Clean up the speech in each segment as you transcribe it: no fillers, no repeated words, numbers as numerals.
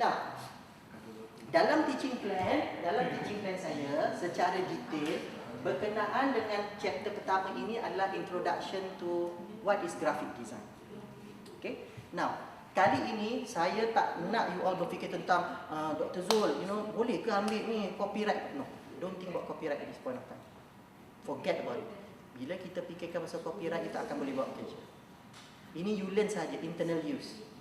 Nah, dalam teaching plan saya secara detail berkenaan dengan chapter pertama ini adalah introduction to what is graphic design. Okay. Now, kali ini saya tak nak you all berfikir tentang Dr. Zul, boleh ke ambil ni copyright? No, don't think about copyright at this point of time. Forget about it. Bila kita fikirkan pasal copyright, kita akan boleh buat kerja. Ini you learn saja, internal use.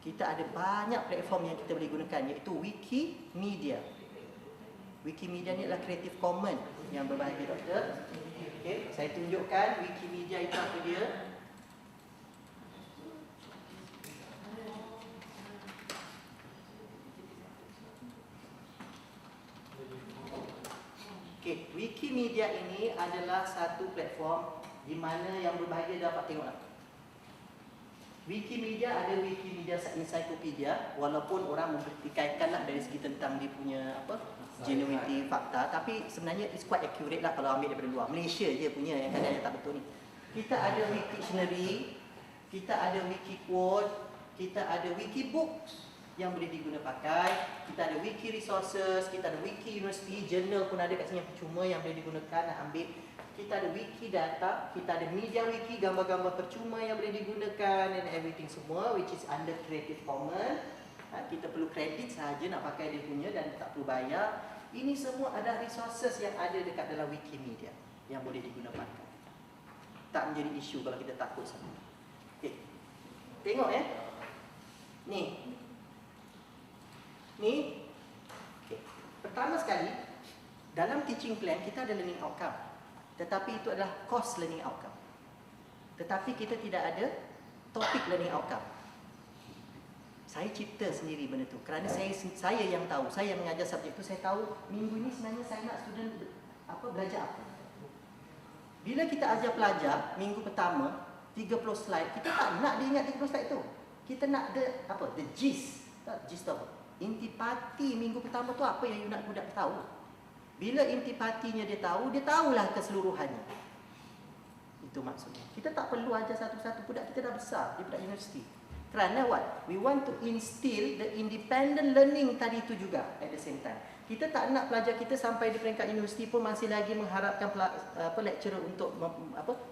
Kita ada banyak platform yang kita boleh gunakan, iaitu Wikimedia. Wikimedia ni adalah Creative Commons yang berbahagi, doktor. Okay, saya tunjukkan Wikimedia itu apa dia. Okay, Wikimedia ini adalah satu platform di mana yang berbahagia dapat tengoklah. Wikimedia ada Wikimedia encyclopedia, walaupun orang mempertikaikanlah dari segi tentang dia punya genuinity fakta, tapi sebenarnya it's quite accurate lah kalau ambil daripada luar. Malaysia je punya yang kadang-kadang tak betul ni. Kita ada Wiktionary, kita ada Wikiquote, kita ada Wikibooks yang boleh diguna pakai, kita ada Wiki Resources, kita ada Wiki University, journal pun ada kat sini yang percuma yang boleh digunakan nak ambil. Kita ada wiki data, kita ada media wiki, gambar-gambar percuma yang boleh digunakan and everything semua which is under Creative Commons. Kita perlu kredit saja nak pakai dia punya dan tak perlu bayar. Ini semua ada resources yang ada dekat dalam Wikimedia yang boleh digunakan. Tak menjadi isu kalau kita takut sangat. Okay. Tengok ya. Ni. Okay. Pertama sekali, dalam teaching plan kita ada learning outcome. Tetapi itu adalah course learning outcome. Tetapi kita tidak ada topik learning outcome. Saya cipta sendiri benda tu kerana saya yang tahu, saya yang mengajar subjek tu, saya tahu minggu ni sebenarnya saya nak student belajar apa. Bila kita ajar pelajar minggu pertama 30 slide, kita tak nak dia ingat 30 slide tu. Kita nak the gist. Gist apa? Intipati minggu pertama tu apa yang you nak budak tahu. Bila intipatinya dia tahulah keseluruhannya. Itu maksudnya. Kita tak perlu ajar satu-satu, budak kita dah besar, dia budak universiti. Kerana what? We want to instill the independent learning tadi itu juga at the same time. Kita tak nak pelajar kita sampai di peringkat universiti pun masih lagi mengharapkan lecturer untuk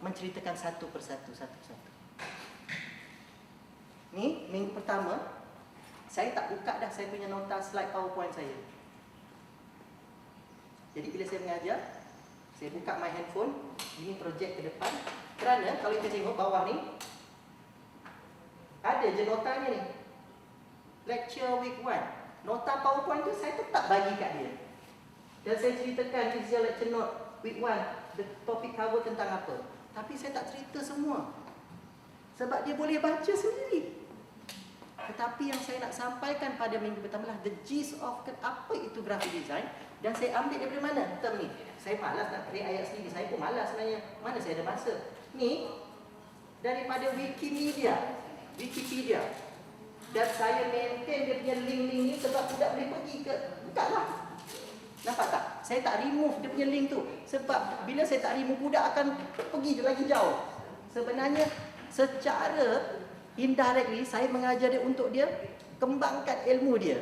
menceritakan satu persatu. Ni minggu pertama saya tak buka dah saya punya nota slide PowerPoint saya. Jadi bila saya mengajar, saya buka my handphone, ini projek ke depan. Kerana kalau kita tengok bawah ni, ada je notanya ni. Lecture week 1. Nota PowerPoint tu saya tetap bagi kat dia. Dan saya ceritakan, this is your lecture note week 1. The topic cover tentang apa. Tapi saya tak cerita semua. Sebab dia boleh baca sendiri. Tetapi yang saya nak sampaikan pada minggu pertama lah the gist of apa itu graphic design. Dan saya ambil daripada mana term ni? Saya malas nak create ayat sendiri. Saya pun malas sebenarnya. Mana saya ada masa? Ni daripada Wikimedia. Dan saya maintain dia punya link-link ni sebab budak boleh pergi ke buka lah. Nampak tak? Saya tak remove dia punya link tu. Sebab bila saya tak remove, budak akan pergi lagi jauh. Sebenarnya secara indirectly saya mengajar dia untuk dia kembangkan ilmu dia.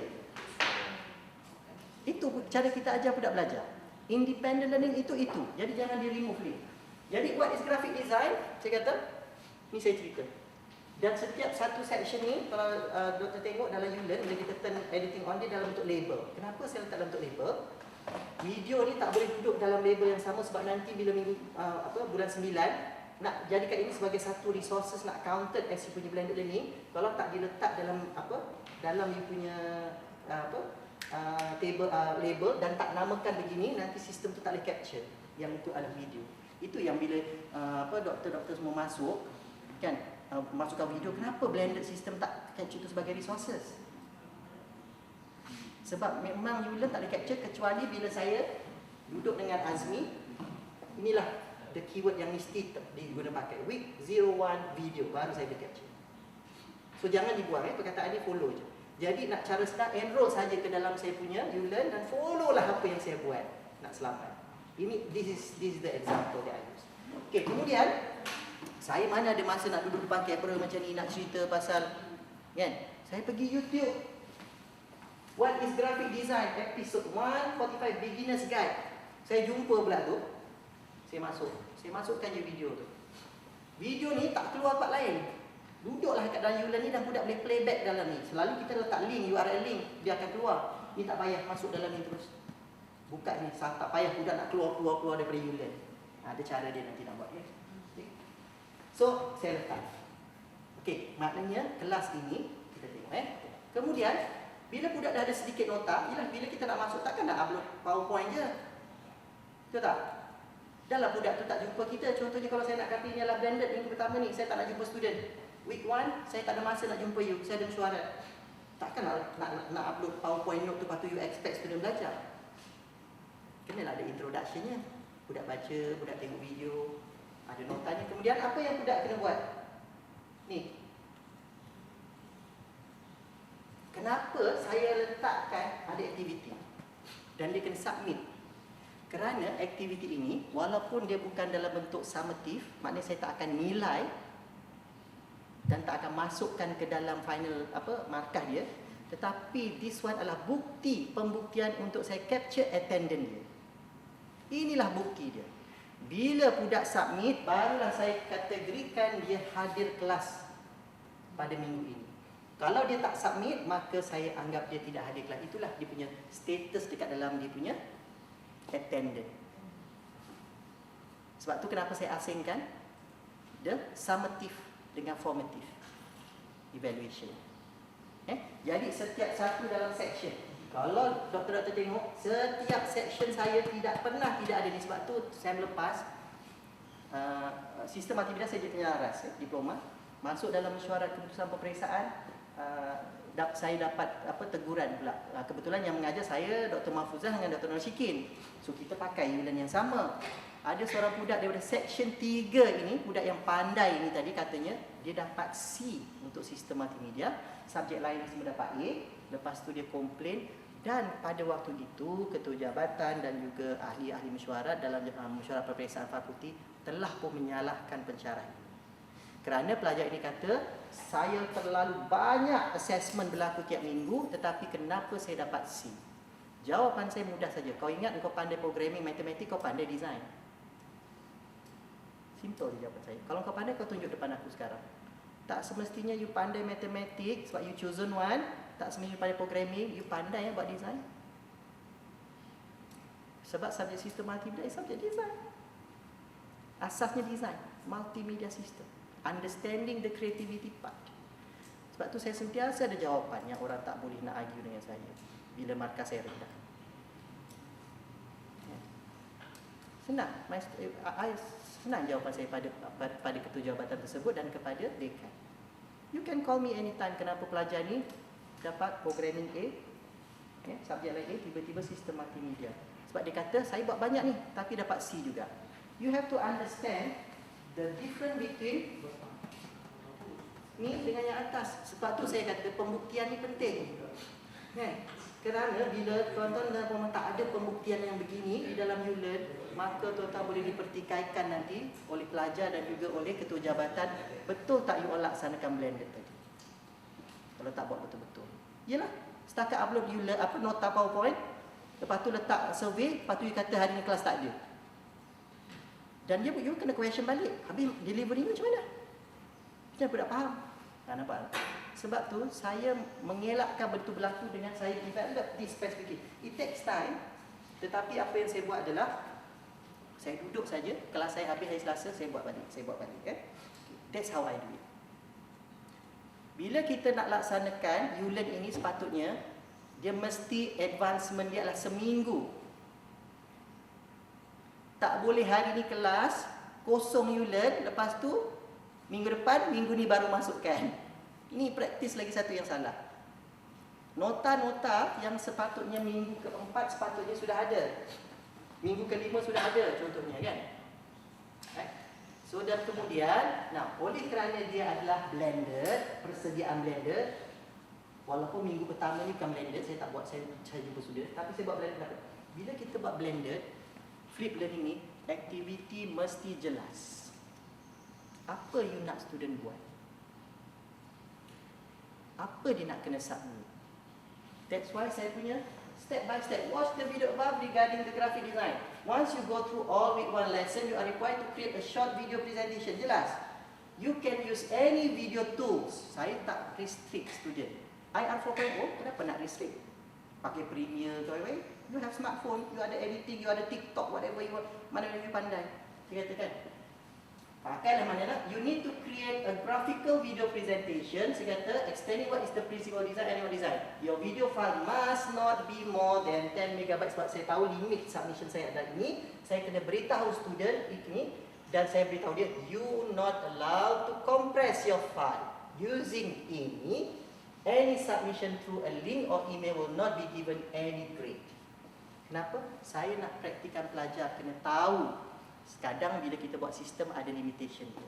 Itu cara kita ajar budak belajar. Independent learning itu. Jadi jangan di remove link. Jadi what is graphic design? Saya kata, ni saya cerita. Dan setiap satu section ni, kalau doktor tengok dalam ULearn, bila kita turn editing on dia dalam bentuk label. Kenapa saya letak dalam bentuk label? Video ni tak boleh duduk dalam label yang sama sebab nanti bila bulan 9 nak jadikan ini sebagai satu resources, nak counted as you punya blended learning. Kalau tak diletak dalam dalam you punya table label dan tak namakan begini, nanti sistem tu tak boleh capture yang itu adalah video. Itu yang bila doktor-doktor semua masuk kan, masukkan video, kenapa blended system tak capture itu sebagai resources? Sebab memang ULearn tak boleh capture kecuali bila saya duduk dengan Azmi. Inilah the keyword yang mesti diguna pakai week 01 video, baru saya boleh capture. So jangan dibuang perkataan ni, follow je. Jadi nak cara senang, enroll saja ke dalam saya punya ULearn dan follow lah apa yang saya buat nak selamat. Ini this is the example that I use. Okay, kemudian saya mana ada masa nak duduk depan kamera macam ni nak cerita pasal kan? Saya pergi YouTube. What is graphic design? Episode 145 Beginner's Guide. Saya jumpa pula tu. Saya masukkan je video tu. Video ni tak keluar tempat lain. Duduklah kat dalam Ulearn ni dan budak boleh playback dalam ni. Selalu kita letak link, URL link, dia akan keluar. Ni tak payah masuk dalam ni terus. Buka ni, tak payah budak nak keluar daripada Ulearn. Ada cara dia nanti nak buat ya. Okay. So, saya letak. Okey, maknanya kelas ini kita tengok Kemudian, bila budak dah ada sedikit nota, ialah bila kita nak masuk takkan nak upload PowerPoint je. Betul tak? Dah lah budak tu tak jumpa kita. Contohnya kalau saya nak kata ni adalah blended minggu pertama ni, saya tak nak jumpa student. Week 1, saya tak ada masa nak jumpa you. Saya ada mesyuarat. Takkan nak upload PowerPoint note tu, lepas tu you expect student belajar. Kenalah ada introduction-nya. Budak baca, budak tengok video, ada notanya. Kemudian apa yang budak kena buat? Ni. Kenapa saya letakkan ada aktiviti? Dan dia kena submit. Kerana aktiviti ini, walaupun dia bukan dalam bentuk summative, maknanya saya tak akan nilai dan tak akan masukkan ke dalam final markah dia, tetapi this one adalah bukti, pembuktian untuk saya capture attendance dia. Inilah bukti dia. Bila budak submit, barulah saya kategorikan dia hadir kelas pada minggu ini. Kalau dia tak submit, maka saya anggap dia tidak hadir kelas. Itulah dia punya status dekat dalam dia punya attendance. Sebab tu kenapa saya asingkan the summative dengan formative evaluation. Jadi setiap satu dalam section, kalau doktor-doktor tengok, setiap section saya tidak ada ni. Sebab tu saya melepas sistem multimedia saya jadi penyelaras diploma, masuk dalam mesyuarat keputusan peperiksaan, saya dapat teguran pula. Kebetulan yang mengajar saya Dr. Mahfuzah dengan Dr. Noshikin. So kita pakai Ulearn yang sama. Ada seorang budak daripada section 3 ini, budak yang pandai ini tadi katanya dia dapat C untuk sistem multimedia, subjek lain semua dapat A. Lepas tu dia komplain, dan pada waktu itu ketua jabatan dan juga ahli-ahli mesyuarat dalam mesyuarat peperiksaan fakulti telah pun menyalahkan pensyarah ini. Kerana pelajar ini kata, saya terlalu banyak assessment berlaku tiap minggu, tetapi kenapa saya dapat C? Jawapan saya mudah saja. Kau ingat kau pandai programming, matematik, kau pandai design. Simple jawapan saya. Kalau kau pandai, kau tunjuk depan aku sekarang. Tak semestinya you pandai matematik sebab you chosen one. Tak semestinya you pandai programming, you pandai buat design. Sebab subjek sistem multimedia is subjek design. Asasnya design, multimedia system. Understanding the creativity part. Sebab tu saya sentiasa ada jawapan yang orang tak boleh nak argue dengan saya bila markah saya rendah. Senang. Senang jawapan saya pada ketua jabatan tersebut dan kepada dekan. You can call me anytime. Kenapa pelajar ni dapat programming A, subjek lain A, tiba-tiba sistem multimedia. Sebab dia kata, saya buat banyak ni, tapi dapat C juga. You have to understand the difference between ni dengan yang atas. Sebab tu saya kata pembuktian ni penting. Kerana bila tuan-tuan dan puan tak ada pembuktian yang begini di dalam Ulearn, maka tuan-tuan boleh dipertikaikan nanti oleh pelajar dan juga oleh ketua jabatan. Betul tak you laksanakan blended tadi? Kalau tak buat betul-betul. Yelah, setakat upload Ulearn nota PowerPoint, lepas tu letak survey, lepas tu you kata hari ni kelas tak ada. Dan you kena question balik. Habis delivery ni macam mana? Macam mana tak faham? Nampak? Sebab tu saya mengelakkan betul berlaku dengan saya develop this specific. It takes time. Tetapi apa yang saya buat adalah saya duduk saja, kelas saya habis hari Selasa, saya buat balik. That's how I do it. Bila kita nak laksanakan Ulearn ini, sepatutnya dia mesti advancement dia adalah seminggu. Tak boleh hari ni kelas kosong Ulearn, lepas tu minggu depan, minggu ni baru masukkan. Ini praktis lagi satu yang salah. Nota-nota yang sepatutnya minggu keempat sepatutnya sudah ada. Minggu kelima sudah ada contohnya kan. So dan kemudian, oleh kerana dia adalah blended, persediaan blended, walaupun minggu pertama ni bukan blended, saya tak buat, saya jumpa student, tapi saya buat blended. Bila kita buat blended, flip learning ni, aktiviti mesti jelas. Apa you nak student buat? Apa dia nak kena submit? That's why saya punya step by step. Watch the video above regarding the graphic design. Once you go through all week 1 lesson, you are required to create a short video presentation. Jelas? You can use any video tools. Saya tak restrict student. IR 4.0, kenapa nak restrict? Pakai Premiere ke apa? You have smartphone, you ada editing, you ada TikTok, whatever you want. Mana yang you pandai? Saya katakan, pakailah mana nak. You need to create a graphical video presentation. Saya kata, explaining what is the principle design, animal design. Your video file must not be more than 10 MB sebab saya tahu limit submission saya adalah ini. Saya kena beritahu student ini dan saya beritahu dia, you not allowed to compress your file using ini. Any submission through a link or email will not be given any grade. Kenapa? Saya nak praktikan pelajar kena tahu. Kadang bila kita buat sistem ada limitation tu.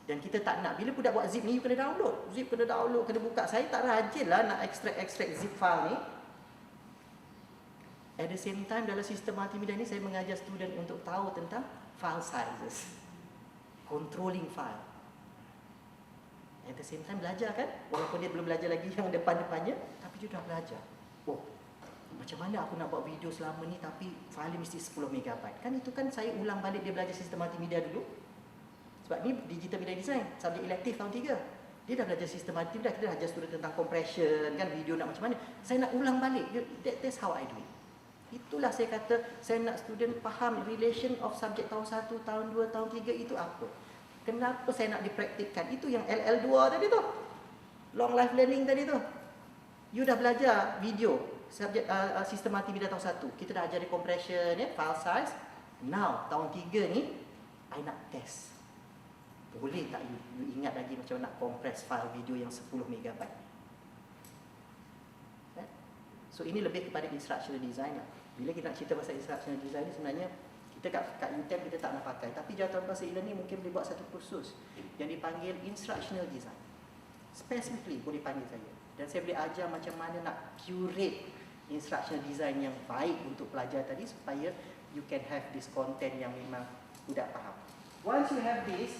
Dan kita tak nak, bila budak buat zip ni, you kena download. Zip kena download, kena buka. Saya tak rajin lah nak extract zip file ni. At the same time, dalam sistem multimedia ni, saya mengajar student untuk tahu tentang file sizes. Controlling file. At the same time, belajar kan? Walaupun dia belum belajar lagi yang depan-depannya, tapi dia dah belajar. Oh, macam mana aku nak buat video selama ni tapi file mesti 10 MB. Kan itu kan saya ulang balik dia belajar sistem multimedia dulu. Sebab ni digital media design, subjek elektif tahun 3. Dia dah belajar sistem multimedia, kita dah ajar student tentang compression, kan video nak macam mana. Saya nak ulang balik. That's how I do it. Itulah saya kata, saya nak student faham relation of subjek tahun 1, tahun 2, tahun 3 itu apa. Kenapa saya nak dipraktikkan. Itu yang LL2 tadi tu. Long life learning tadi tu. You dah belajar video subjek sistem multimedia tahun 1. Kita dah ajar compression, ya, file size. Now, tahun 3 ni, I nak test. Boleh tak you ingat lagi macam nak compress file video yang 10 MB? So, ini lebih kepada instructional design lah. Bila kita nak cerita pasal instructional design ni, sebenarnya kita kat UTM kita tak nak pakai. Tapi jawatan bahasa e-learning mungkin boleh buat satu kursus yang dipanggil instructional design. Specifically boleh panggil saya. Dan saya boleh ajar macam mana nak curate instructional design yang baik untuk pelajar tadi supaya you can have this content yang memang budak faham. Once you have this,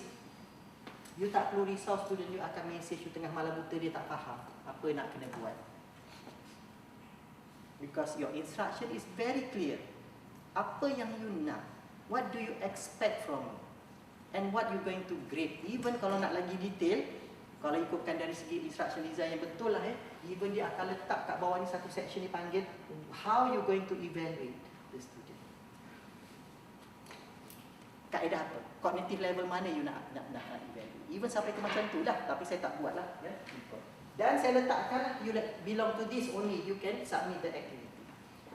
you tak perlu risau student you akan message you tengah malam buta dia tak faham apa nak kena buat. Because your instruction is very clear. Apa yang you nak? What do you expect from me? And what you going to grade? Even kalau nak lagi detail, kalau ikutkan dari segi instruction design yang betul lah, even dia akan letak kat bawah ni satu section ni panggil how you going to evaluate the student. Kaedah apa? Cognitive level mana you nak evaluate? Even sampai ke macam tu lah, tapi saya tak buat lah. Ya? Dan saya letakkan you belong to this only, you can submit the activity.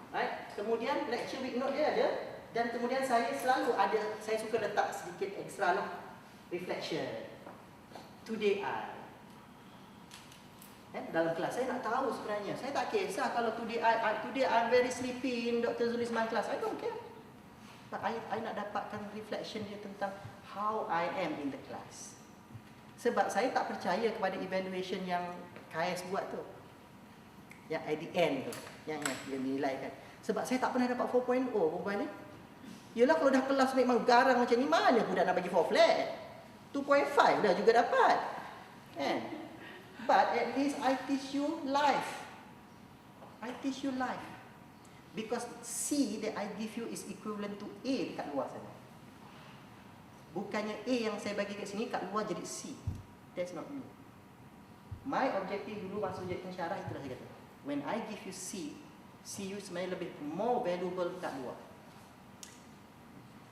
Right? Kemudian lecture week note dia ada. Dan kemudian saya selalu ada, saya suka letak sedikit extra lah. Reflection. Today dalam kelas saya nak tahu sebenarnya. Saya tak kisah kalau today I'm very sleepy in Dr. Zulisman class. I don't care. But I nak dapatkan reflection dia tentang how I am in the class. Sebab saya tak percaya kepada evaluation yang KS buat tu. Yang at the end tu. Yang dinilaikan. Sebab saya tak pernah dapat 4.0 perempuan ni. Yelah kalau dah kelas memang garang macam ni, mana budak nak bagi 4 flat? 2.5 dah juga dapat. Kan? But at least I teach you life. I teach you life. Because C that I give you is equivalent to A dekat luar sana. Bukannya A yang saya bagi kat sini, kat luar jadi C. That's not you. My objective dulu masuk jadi pensyarah itulah saya kata. When I give you C, C you sebenarnya lebih more valuable kat luar.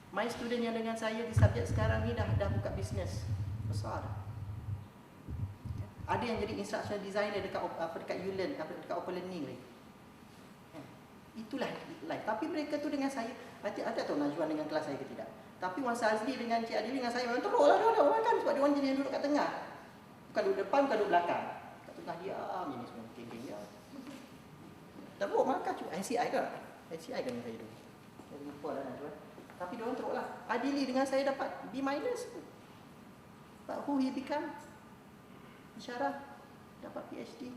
My student yang dengan saya di subjek sekarang ni dah buka bisnes besar dah. Ada yang jadi instructional designer dekat ULearn, dekat Open Learning lagi. Itulah life. Tapi mereka tu dengan saya, I tak tahu Najwan dengan kelas saya ke tidak. Tapi Wan Sazli dengan Cik Adili dengan saya memang teruk lah dia orang kan. Sebab dia orang jenis duduk kat tengah. Bukan duduk depan, bukan duduk belakang. Kat tengah diam, ini semua geng-geng dia. Teruk makan cuma NCI ke? NCI kan saya dulu. Saya lupa lah Najwan. Tapi dia orang teruk lah. Adili dengan saya dapat B-. But who he become? Pensyarah. Dapat PhD.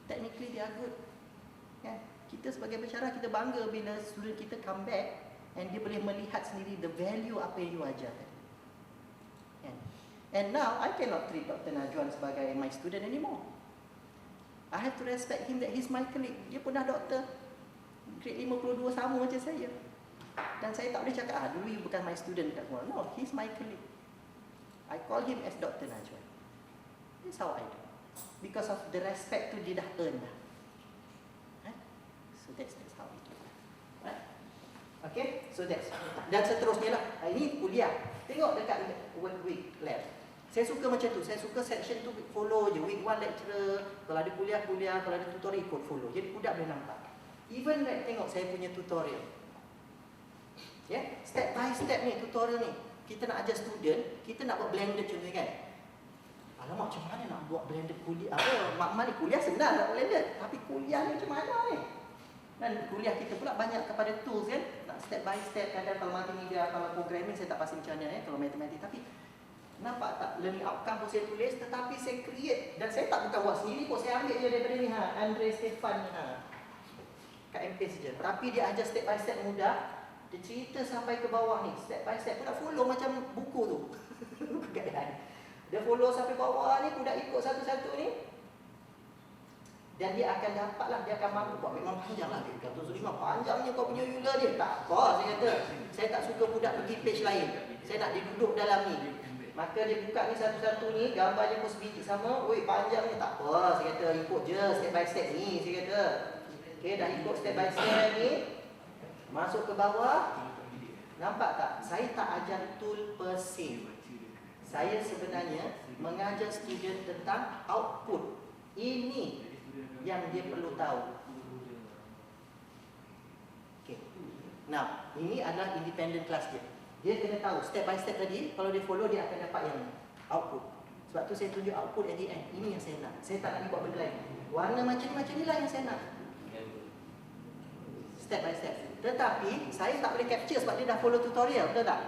Technically they are good. Kan? Kita sebagai pensyarah, kita bangga bila student kita come back and dia boleh melihat sendiri the value apa yang you ajar tadi. And now I cannot treat Dr. Najwan sebagai my student anymore. I have to respect him that he's my colleague. Dia pun dah doktor, grade 52 sama macam saya. Dan saya tak boleh cakap, dulu you bukan my student kat semua. No, he's my colleague. I call him as Dr. Najwa. That's how I do. Because of the respect tu dia dah earn dah. So that's how we do. Right? Okay, so that's. Dan seterusnya lah. Ini kuliah. Tengok dekat week lab. Saya suka macam tu. Saya suka section tu follow je. Week 1 lecturer. Kalau ada kuliah, kalau ada tutorial ikut follow. Jadi budak boleh nampak. Even like tengok saya punya tutorial. Step by step ni tutorial ni. Kita nak ajar student, kita nak buat blended contohnya kan. Alamak, macam mana nak buat blended kuliah? Makmal ni kuliah senang nak blended. Tapi kuliah ni macam mana ni? Dan kuliah kita pula banyak kepada tools kan. Nak step by step. Kadang kalau multimedia, kalau programming saya tak pasti macam mana kalau matematik. Tapi nampak tak learning outcome pun saya tulis, tetapi saya create. Dan saya tak bukan buat sendiri pun, saya ambil je daripada ni Andre Stefan ni kat MPS je. Tapi dia ajar step by step mudah. Dia cerita sampai ke bawah ni, step by step. Budak follow macam buku tu. Dia follow sampai bawah ni, budak ikut satu-satu ni. Dan dia akan dapat lah, dia akan mampu buat. Memang panjang lah, dia kata Suleiman, panjangnya kau punya Euler dia. Tak apa, saya kata. Saya tak suka budak pergi page lain. Saya nak dia duduk dalam ni. Maka dia buka ni satu-satu ni, gambarnya pun sebiji sama. Oi, panjangnya tak apa, saya kata. Ikut je step by step ni, saya kata. Okay, dah ikut step by step ni. Masuk ke bawah. Nampak tak? Saya tak ajar tool per se. Saya sebenarnya mengajar student tentang output. Ini yang dia perlu tahu. Okay. Nah, ini adalah independent class dia. Dia kena tahu step by step tadi. Kalau dia follow, dia akan dapat yang output. Sebab tu saya tunjuk output at the end. Ini yang saya nak. Saya tak nak dia buat benda lain. Warna macam ni lah yang saya nak. Step by step. Tetapi saya tak boleh capture sebab dia dah follow tutorial, betul tak?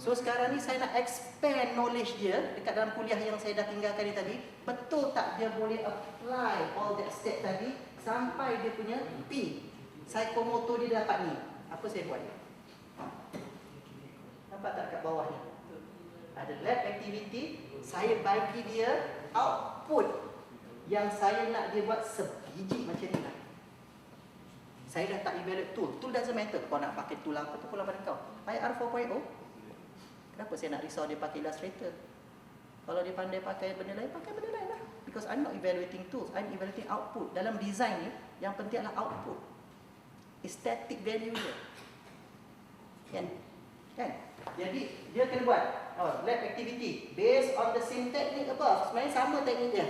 So sekarang ni saya nak expand knowledge dia dekat dalam kuliah yang saya dah tinggalkan ni tadi. Betul tak dia boleh apply all that step tadi sampai dia punya P. Psychomotor dia dapat ni. Apa saya buat? Nampak tak kat bawah ni? Ada lab activity. Saya bagi dia output yang saya nak dia buat sebiji macam ni lah. Saya dah tak evaluate tool. Tool doesn't matter. Kau nak pakai tool apa tu pula pada kau. IR 4.0. Kenapa saya nak risau dia pakai Illustrator? Kalau dia pandai pakai benda lain lah. Because I'm not evaluating tools. I'm evaluating output. Dalam design ni, yang penting adalah output. Aesthetic value dia. Kan? Jadi, dia kena buat lab activity. Based on the same technique above. Sebenarnya sama teknik dia.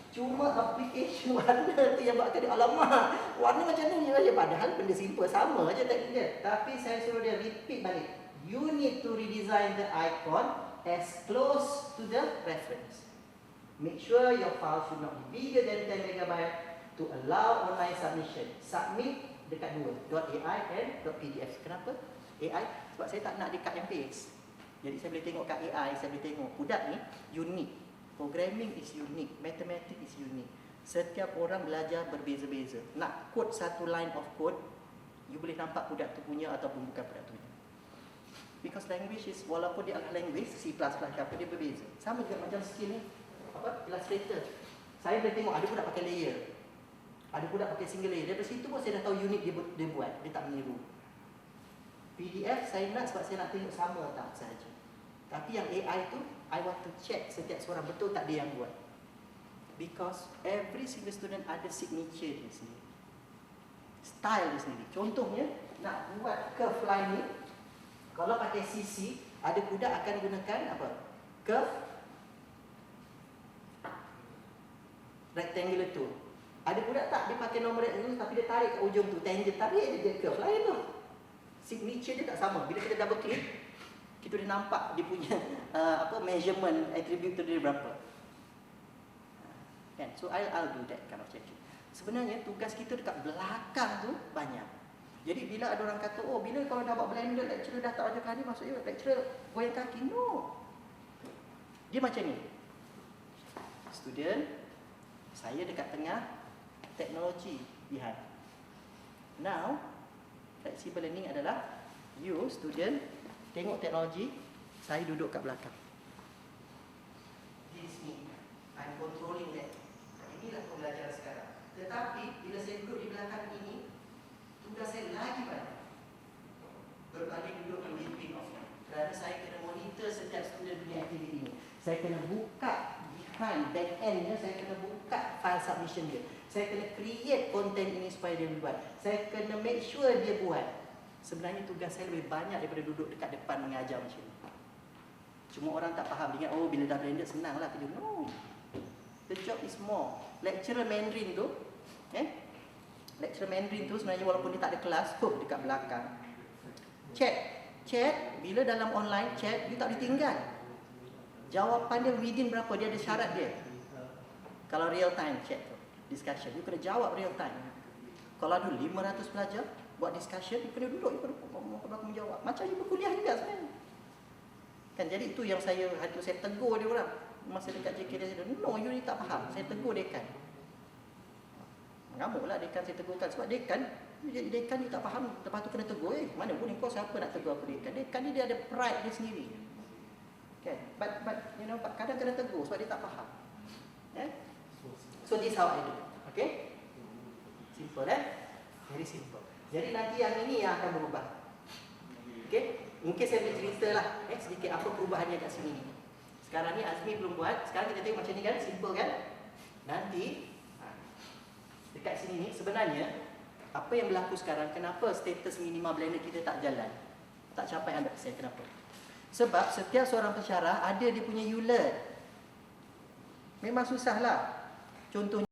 Cuma application warna tu yang buatkan dia, alamak, warna macam ni je. Padahal benda simple, sama je teknik dia. Tapi saya suruh dia repeat balik. You need to redesign the icon as close to the reference. Make sure your file should not be bigger than 10 MB to allow online submission. Submit dekat dua, .ai and .pdf. Kenapa? AI, sebab saya tak nak dekat MPS. Jadi saya boleh tengok kat AI, saya boleh tengok budak ni unik. Programming is unique, mathematics is unique. Setiap orang belajar berbeza-beza. Nak code satu line of code, you boleh nampak budak tu punya ataupun bukan budak tu punya. Because language is, walaupun dia adalah language, C++ ke apa, dia berbeza. Sama juga macam skill ni, Illustrator. Saya boleh tengok ada budak pakai layer, ada budak pakai single layer. Dari situ pun saya dah tahu unit dia buat, dia tak meniru. PDF saya nak sebab saya nak tengok sama tak sahaja. Tapi yang AI tu, I want to check setiap seorang betul tak dia yang buat. Because every single student ada signature dia sendiri, style dia sendiri. Contohnya, nak buat curve line ni, kalau pakai CC, ada budak akan gunakan apa? Curve rectangular tool. Ada budak tak, dia pakai normal rectangular tapi dia tarik kat ujung tu, tangent, tapi dia curve lain tu. Signature dia tak sama. Bila kita double click, kita boleh nampak dia punya measurement attribute tu dia berapa. Kan? So I'll do that kind of checking. Sebenarnya tugas kita dekat belakang tu banyak. Jadi bila ada orang kata, oh bila kalau dah buat blender lecturer dah tak ajar kali, maksudnya lecturer goyang kaki. No. Dia macam ni. Student, saya dekat tengah, teknologi behind. Now, flexible learning adalah you student tengok teknologi, saya duduk kat belakang. This me, I'm controlling that. Ini inilah pembelajaran sekarang. Tetapi bila saya duduk di belakang ini, tugas saya lagi banyak berbanding duduk di meeting offline. Kerana saya kena monitor setiap student punya aktiviti ini. Saya kena buka behind, back endnya, saya kena buka file submission dia. Saya kena create content ini supaya dia buat. Saya kena make sure dia buat. Sebenarnya tugas saya lebih banyak daripada duduk dekat depan mengajar macam ni. Cuma orang tak faham. Dia ingat, oh bila dah blended senang lah kerja. No. The job is more. Lecturer Mandarin tu, lecturer Mandarin tu sebenarnya walaupun dia tak ada kelas, dekat belakang. Chat, bila dalam online chat, dia tak boleh tinggal. Jawapan dia within berapa, dia ada syarat dia. Kalau real time chat tu, discussion, you kena jawab real time. Kalau ada 500 pelajar buat discussion, you kena duduk, you kena belakang menjawab. Macam you berkuliah juga sebenarnya. Kan, jadi itu yang saya tegur dia orang. Masa dekat JK dia, no, you ni tak faham. Saya tegur dekan. Mengamuklah dekan saya tegurkan. Sebab dekan dia tak faham. Lepas tu kena tegur. Mana pun kau siapa nak tegur aku dekan. Dekan ni dia ada pride dia sendiri. Okay. But you know, kadang kena tegur sebab dia tak faham. So this how I do. Okay? Simple Very simple. Jadi nanti yang ini yang akan berubah. Okay? Mungkin saya boleh ceritalah sedikit apa perubahannya kat sini ni. Sekarang ni Azmi belum buat. Sekarang kita tengok macam ni kan, simple kan. Nanti dekat sini ni sebenarnya apa yang berlaku sekarang, kenapa status minima blended kita tak jalan, tak capai 100%, kenapa? Sebab setiap seorang pensyarah ada dia punya ULERT. Memang susah lah. Contohnya